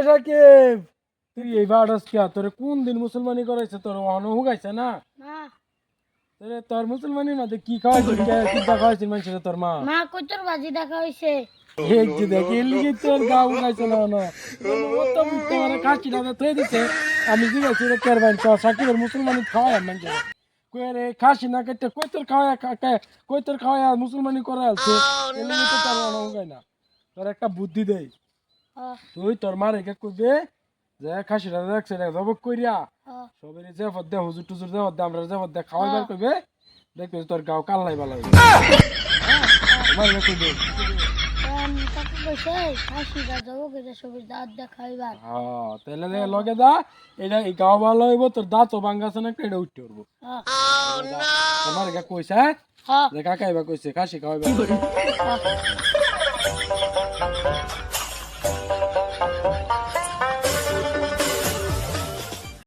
রাকিব তুই এই বাড়স কে তোর কোন দিন মুসলমানি করাইছে তোর অহনো হুগাইছে না না তোর তোর মুসলমানির মধ্যে কি খাওয়াইছিস কি খাওয়াইছিস মানুষের তোর মা মা কইতর বাজি দেখা হইছে এই যে দেখ এর লিগে তোর গা হুগাইছে না না ও তো বুঝতে পারে কাশি না তুই দিছে আমি জিগাইছি রে কেরবান তো সাকিবের মুসলমানি খাওয়ায় মানুষের কই রে খাসি না কেটে কই তোর খাওয়া কই তোর খাওয়া মুসলমানি করা আছে এর লিগে তো তোর অহনো হুগাই না তোর একটা বুদ্ধি দেই তুই তোর মারে কে কইবে যে খাসিটা দেখছে রে জবক কইরা সবের যে ফদ্দে হুজুর টুজুর যে ফদ্দে আমরা যে ফদ্দে খাওয়াইবার কইবে দেখবে তোর গাও কাল্লাই বালা হইবে মারে কইবে কাকু কইছে খাসিটা যাবো কইরা সবের দাঁত দেখাইবার হ্যাঁ তাহলে দে লগে দা এটা এই গাও ভালো হইব তোর দাঁত ভাঙ্গাছে না এটা উঠতে পারবো তোমার কে কইছে হ্যাঁ যে কাকাইবা কইছে খাসি খাওয়াইবা